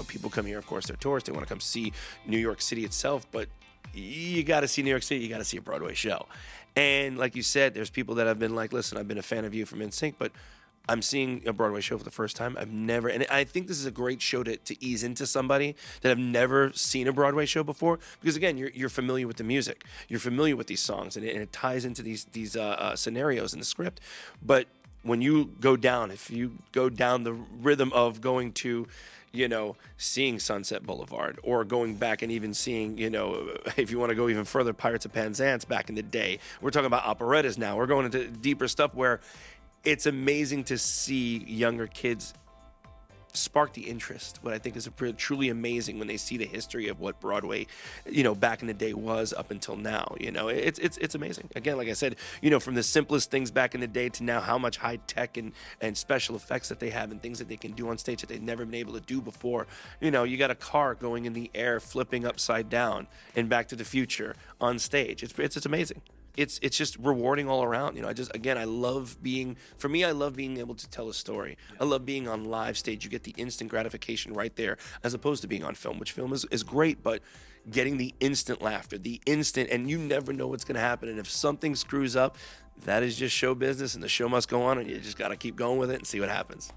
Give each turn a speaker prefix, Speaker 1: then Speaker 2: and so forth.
Speaker 1: people come here, of course, they're tourists, they want to come see New York City itself, but you got to see New York City, you got to see a Broadway show. And like you said, there's people that have been like, listen, I've been a fan of you from NSYNC, but I'm seeing a Broadway show for the first time. I've never, and I think this is a great show to ease into somebody that have never seen a Broadway show before, because again, you're familiar with the music, you're familiar with these songs, and it ties into these scenarios in the script. But when you go down, if you go down the rhythm of going to, seeing Sunset Boulevard, or going back and even seeing, if you want to go even further, Pirates of Penzance back in the day. We're talking about operettas now. We're going into deeper stuff where it's amazing to see younger kids spark the interest. What I think is truly amazing when they see the history of what Broadway, back in the day was up until now. It's amazing. Again, like I said, from the simplest things back in the day to now how much high tech and special effects that they have and things that they can do on stage that they've never been able to do before. You got a car going in the air, flipping upside down in Back to the Future on stage. It's amazing. It's just rewarding all around. I love being able to tell a story. I love being on live stage. You get the instant gratification right there, as opposed to being on film, which film is great, but getting the instant laughter, and you never know what's going to happen. And if something screws up, that is just show business, and the show must go on, and you just got to keep going with it and see what happens.